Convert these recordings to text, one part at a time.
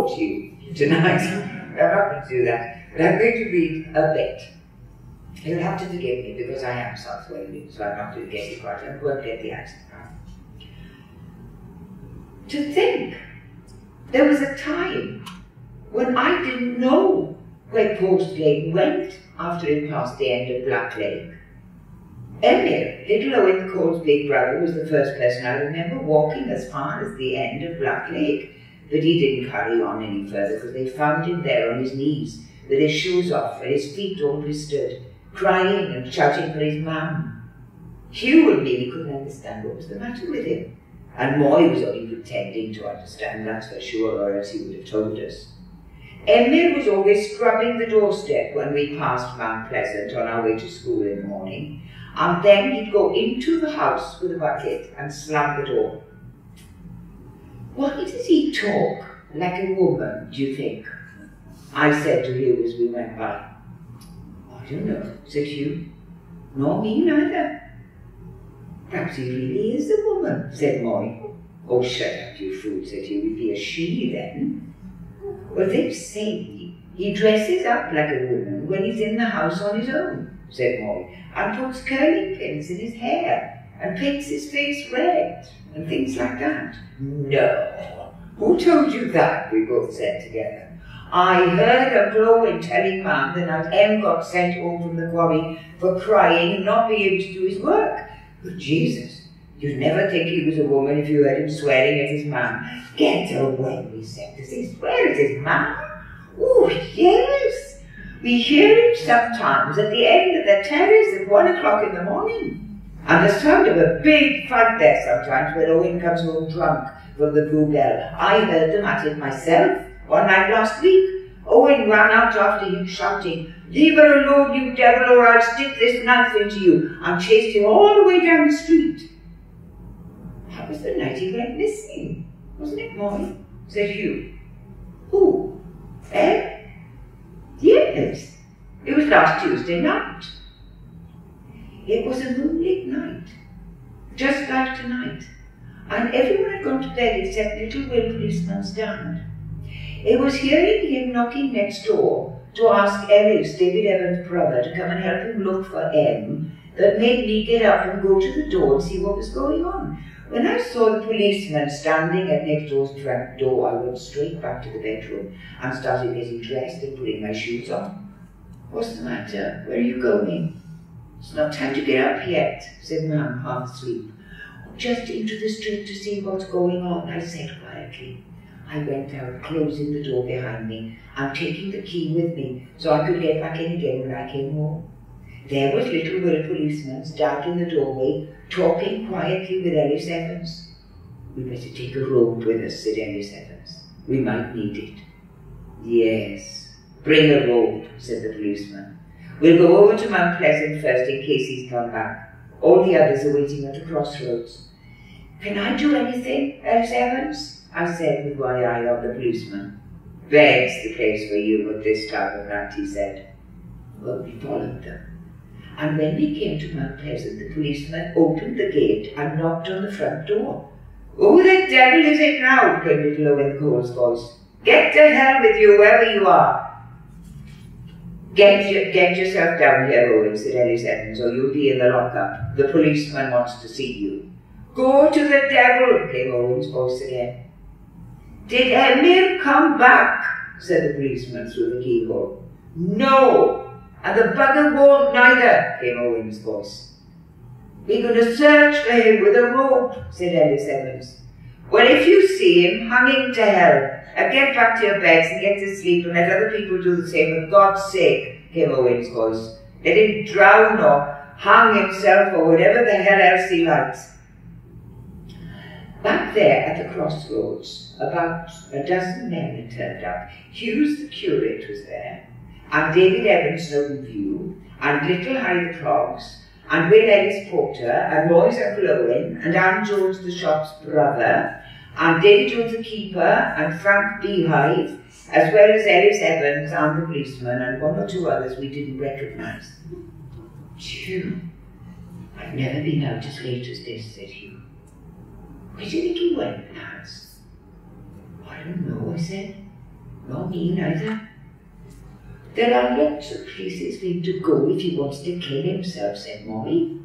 report to you tonight. I'm not going to do that, but I'm going to read a bit. You'll have to forgive me because I am South Wales, so I'm not going to get it right. I won't get the accent right. To think, there was a time when I didn't know where Post Lane went after it passed the end of Black Lake. Emil, little Owen Cole's big brother, was the first person I remember walking as far as the end of Black Lake, but he didn't carry on any further because they found him there on his knees with his shoes off and his feet all blistered, crying and shouting for his mum. Hugh and me couldn't understand what was the matter with him, and Moy was only pretending to understand, that's for sure, or else he would have told us. Emil was always scrubbing the doorstep when we passed Mount Pleasant on our way to school in the morning, and then he'd go into the house with a bucket and slam the door. Why does he talk like a woman, do you think? I said to Hugh as we went by. I don't know, said Hugh. Nor me neither. Perhaps he really is a woman, said Moy. Oh, shut up, you fool, said Hugh. He'd be a she then. Well, they say he dresses up like a woman when he's in the house on his own, said Moy, and puts curling pins in his hair and paints his face red and things like that. No. Who told you that? We both said together. I heard a blow telling Mum the night Em got sent home from the quarry for crying and not being able to do his work. But Jesus, you'd never think he was a woman if you heard him swearing at his mum. Get away, we said. Does he swear at his mum? Oh, yes. We hear him sometimes at the end of the terrace at 1 o'clock in the morning. And the sound of a big fight there sometimes when Owen comes home drunk from the Bluebell. I heard them at it myself one night last week. Owen ran out after him shouting, "Leave her alone, you devil, or I'll stick this knife into you," and chased him all the way down the street. That was the night he went missing, wasn't it, Moy? Said Hugh. Who? Em? Yes, it was last Tuesday night. It was a moonlit night, just like tonight, and everyone had gone to bed except little Will Policeman's dad. It was hearing him knocking next door to ask Ellis, David Evans' brother, to come and help him look for Em that made me get up and go to the door and see what was going on. When I saw the policeman standing at next door's front door, I went straight back to the bedroom and started getting dressed and putting my shoes on. What's the matter? Where are you going? It's not time to get up yet, said Mum, half asleep. Just into the street to see what's going on, I said quietly. I went out, closing the door behind me and taking the key with me so I could get back in again when I came home. There was little Will Policeman's dad in the doorway, talking quietly with Ellis Evans. "We better take a rope with us," said Ellis Evans. "We might need it." "Yes, bring a rope," said the policeman. "We'll go over to Mount Pleasant first in case he's come back. All the others are waiting at the crossroads." "Can I do anything, Ellis Evans?" I said with one eye on the policeman. "Bed's the place for you at this time of night," he said. Well, we followed them. And when we came to Mount Pleasant, the policeman opened the gate and knocked on the front door. "Who the devil is it now?" came little Owen Cole's voice. "Get to hell with you, wherever you are." Get yourself down here, Owen," said Ellis Evans, "or you'll be in the lockup. The policeman wants to see you." "Go to the devil," came Owen's voice again. "Did Emil come back?" said the policeman through the keyhole. "No, and the bugger won't neither," came Owen's voice. "We're going to search for him with a rope," said Ellis Evans. "Well, if you see him, hang him to hell, and get back to your beds and get to sleep and let other people do the same, for God's sake," came Owen's voice. "Let him drown or hang himself or whatever the hell else he likes." Back there at the crossroads, about a dozen men had turned up. Hughes the curate was there, and David Evans Snowden View, and little Harry the Clogs, and Will Ellis Porter, and Roy's Uncle Owen, and Anne Jones the shop's brother, and David Jones the keeper, and Frank Beehive, as well as Ellis Evans and the policeman, and one or two others we didn't recognise. "Phew, I've never been out as late as this," said Hugh. "Where do you think he went, lads?" "I don't know," I said. Not me neither. There are lots of places for him to go if he wants to kill himself, said Molly.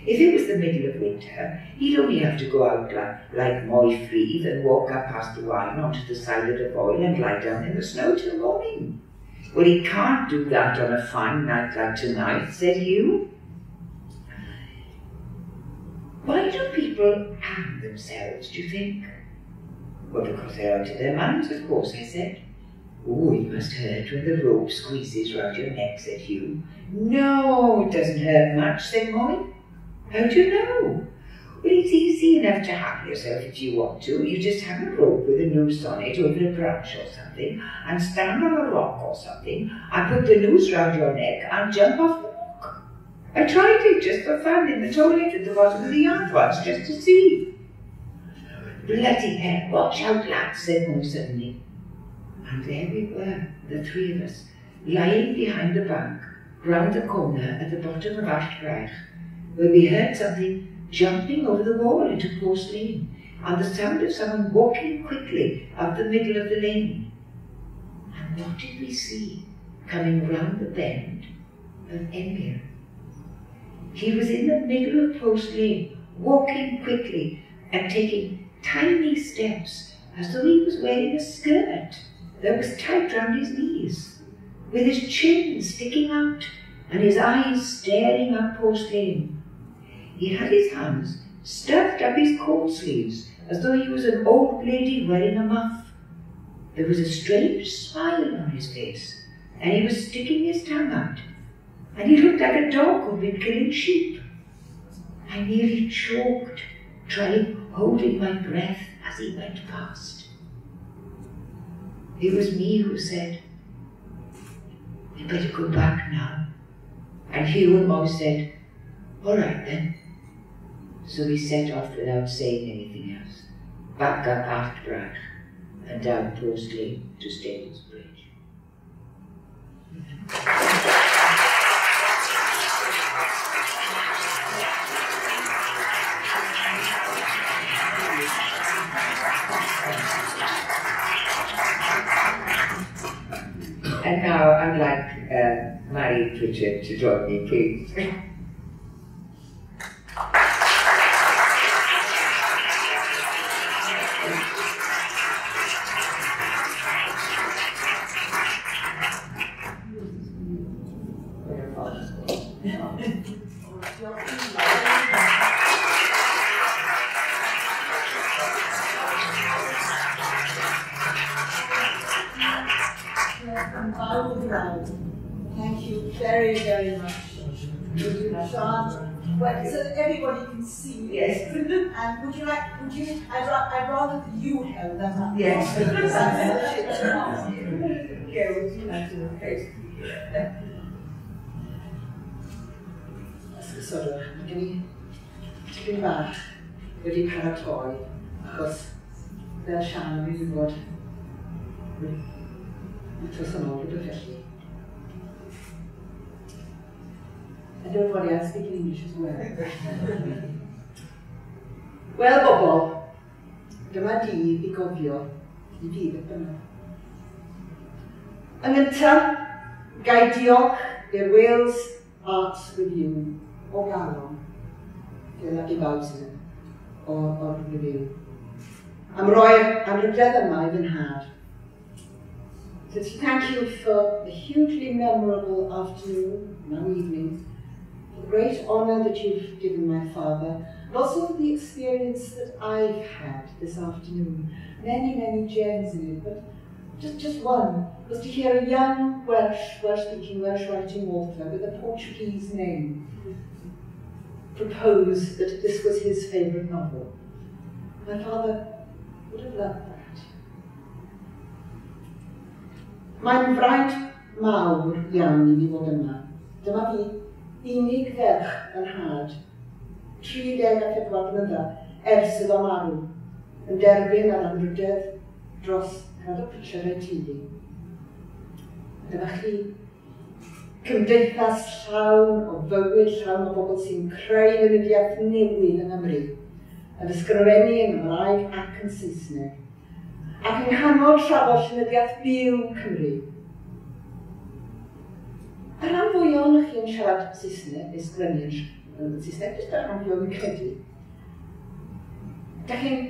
If it was the middle of winter, he'd only have to go out like Moy Freed and walk up past the wine onto the side of the boil and lie down in the snow till morning. Well, he can't do that on a fine night like tonight, said Hugh. Why do people hang themselves, do you think? Well, because they're out of their minds, of course, I said. Oh, it must hurt when the rope squeezes round your neck, said Hugh. No, it doesn't hurt much, said Molly. How do you know? Well, it's easy enough to hang yourself if you want to. You just hang a rope with a noose on it over a branch or something, and stand on a rock or something, and put the noose round your neck and jump off the rock. I tried it just for fun in the toilet at the bottom of the yard once, just to see. Bloody hell, watch out, lads, said Mo suddenly. And there we were, the three of us, lying behind the bank, round the corner at the bottom of Ashbrach, where we heard something jumping over the wall into Post Lane, and the sound of someone walking quickly up the middle of the lane. And what did we see coming round the bend of Emir? He was in the middle of Post Lane, walking quickly and taking tiny steps as though he was wearing a skirt that was tight round his knees, with his chin sticking out and his eyes staring up Post Lane. He had his hands stuffed up his coat sleeves as though he was an old lady wearing a muff. There was a strange smile on his face, and he was sticking his tongue out, and he looked like a dog who'd been killing sheep. I nearly choked, holding my breath as he went past. It was me who said, "You better go back now." And Hugh and Mo said, "All right then." So we set off without saying anything else, back up Ashbrach and down Post Lane to Staples Bridge. And now I'd like Mary Prichard to join me, please. Thank you very, very much. Sian. Well, so that everybody can see. Yes. And I'd rather that you held that up. Yes. Okay, would you like to face? Sort of, tipyn bach wedi paratoi, achos fel Sian wedi bod wythnos yn ôl rhywbeth felly. And don't worry, I speak English as well. Wel, bobl, dyma dydd I gofio I dydd y bynnag. Yn gyntaf, gai diolch i'r Wales Arts Review o galon, fel ac I Bowson o'r review, am roi'r anrhydedd yma I fy nhad. So to thank you for the hugely memorable afternoon, now evening, for the great honour that you've given my father, and also for the experience that I've had this afternoon. Many, many gems in it, but just one was to hear a young Welsh-speaking, Welsh-writing author with a Portuguese name propose that this was his favourite novel. My father would have loved that. Mae'n fraint mawr iawn I fi fod yma. Dyma fi unig ferch yn had, 34 mlynedd ers iddo marw, yn derbyn ar anrhydedd dros Caradog Prichard ei teulu. Dyma chi cymdeithas llawn o fywyd, llawn o bobl sy'n creu mynediad newydd yng Nghymru, yn ysgrifennu yn Gymraeg ac yn Saesneg. ac yng nghanol trafod llenyddiaeth byw Cymru. Y rhan fwy o'n chi'n siarad Saesneg, neu sgwennu yn Saesneg, jyst ar rhan fwy o'n credu. Da chi'n